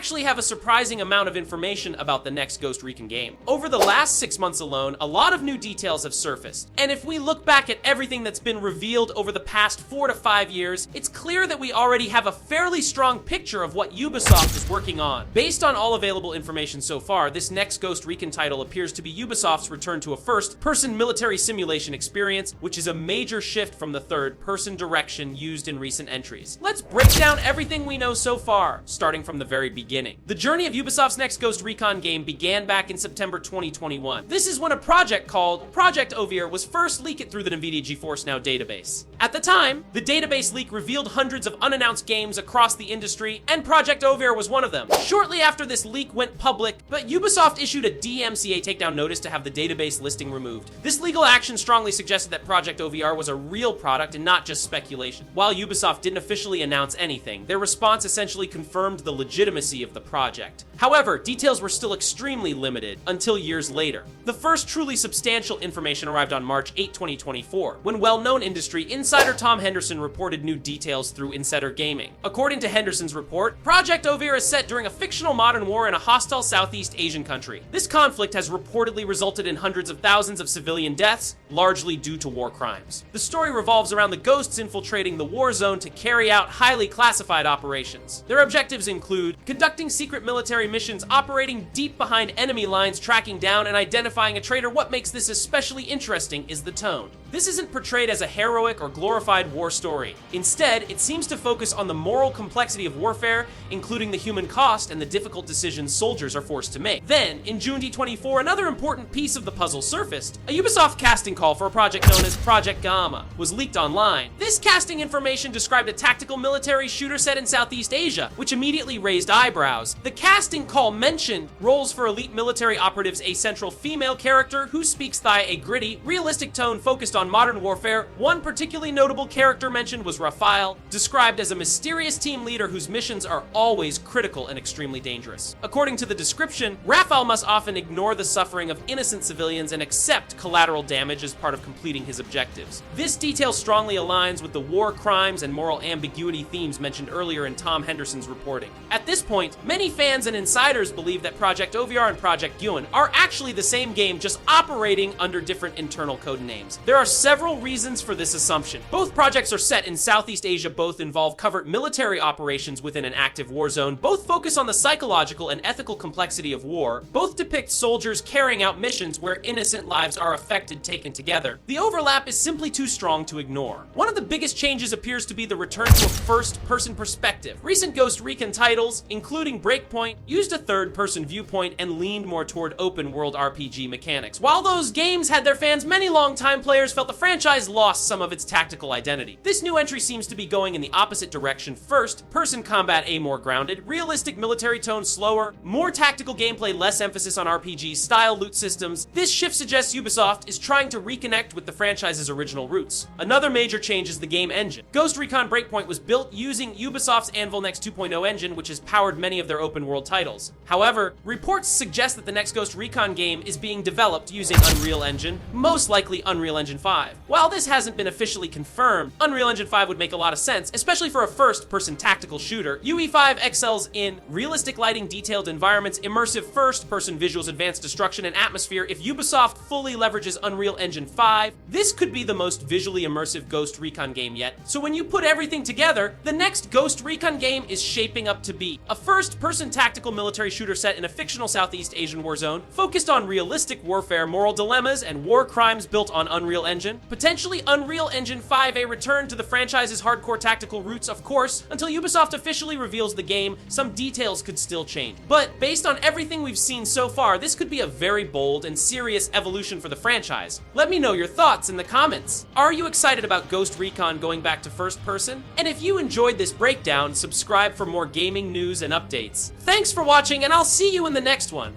actually have a surprising amount of information about the next Ghost Recon game. Over the last 6 months alone, a lot of new details have surfaced, and if we look back at everything that's been revealed over the past 4 to 5 years, it's clear that we already have a fairly strong picture of what Ubisoft is working on. Based on all available information so far, this next Ghost Recon title appears to be Ubisoft's return to a first-person military simulation experience, which is a major shift from the third-person direction used in recent entries. Let's break down everything we know so far, starting from the very beginning. The journey of Ubisoft's next Ghost Recon game began back in September 2021. This is when a project called Project Ovir was first leaked through the NVIDIA GeForce Now database. At the time, the database leak revealed hundreds of unannounced games across the industry, and Project Ovir was one of them. Shortly after this leak went public, but Ubisoft issued a DMCA takedown notice to have the database listing removed. This legal action strongly suggested that Project OVR was a real product and not just speculation. While Ubisoft didn't officially announce anything, their response essentially confirmed the legitimacy of the project. However, details were still extremely limited until years later. The first truly substantial information arrived on March 8, 2024, when well-known industry insider Tom Henderson reported new details through Insider Gaming. According to Henderson's report, Project Ovir is set during a fictional modern war in a hostile Southeast Asian country. This conflict has reportedly resulted in hundreds of thousands of civilian deaths, largely due to war crimes. The story revolves around the ghosts infiltrating the war zone to carry out highly classified operations. Their objectives include conducting secret military missions, operating deep behind enemy lines, tracking down and identifying a traitor. What makes this especially interesting is the tone. This isn't portrayed as a heroic or glorified war story. Instead, it seems to focus on the moral complexity of warfare, including the human cost and the difficult decisions soldiers are forced to make. Then, in June 2024, another important piece of the puzzle surfaced. A Ubisoft casting call for a project known as Project Gamma was leaked online. This casting information described a tactical military shooter set in Southeast Asia, which immediately raised eyebrows. The casting call mentioned roles for elite military operatives, a central female character who speaks Thai, a gritty, realistic tone focused on modern warfare. One particularly notable character mentioned was Raphael, described as a mysterious team leader whose missions are always critical and extremely dangerous. According to the description, Raphael must often ignore the suffering of innocent civilians and accept collateral damage as part of completing his objectives. This detail strongly aligns with the war crimes and moral ambiguity themes mentioned earlier in Tom Henderson's reporting. At this point, many fans and insiders believe that Project OVR and Project Gyun are actually the same game, just operating under different internal code names. There are several reasons for this assumption. Both projects are set in Southeast Asia, both involve covert military operations within an active war zone, both focus on the psychological and ethical complexity of war, both depict soldiers carrying out missions where innocent lives are affected taken together. The overlap is simply too strong to ignore. One of the biggest changes appears to be the return to a first-person perspective. Recent Ghost Recon titles, including Breakpoint, used a third-person viewpoint and leaned more toward open-world RPG mechanics. While those games had their fans, many long-time players felt the franchise lost some of its tactical identity. This new entry seems to be going in the opposite direction. First-person combat more grounded, realistic military tone slower, more tactical gameplay, less emphasis on RPG-style loot systems. This shift suggests Ubisoft is trying to reconnect with the franchise's original roots. Another major change is the game engine. Ghost Recon Breakpoint was built using Ubisoft's Anvil Next 2.0 engine, which has powered many of their open-world titles. However, reports suggest that the next Ghost Recon game is being developed using Unreal Engine, most likely Unreal Engine 5. While this hasn't been officially confirmed, Unreal Engine 5 would make a lot of sense, especially for a first-person tactical shooter. UE5 excels in realistic lighting, detailed environments, immersive first-person visuals, advanced destruction, and atmosphere. If Ubisoft fully leverages Unreal Engine 5, this could be the most visually immersive Ghost Recon game yet. So when you put everything together, the next Ghost Recon game is shaping up to be a first-person tactical military shooter set in a fictional Southeast Asian war zone, focused on realistic warfare, moral dilemmas, and war crimes built on Unreal Engine. Potentially Unreal Engine 5, a return to the franchise's hardcore tactical roots, of course. Until Ubisoft officially reveals the game, some details could still change. But based on everything we've seen so far, this could be a very bold and serious evolution for the franchise. Let me know your thoughts in the comments. Are you excited about Ghost Recon going back to first person? And if you enjoyed this breakdown, subscribe for more gaming news and updates. Thanks for watching, and I'll see you in the next one.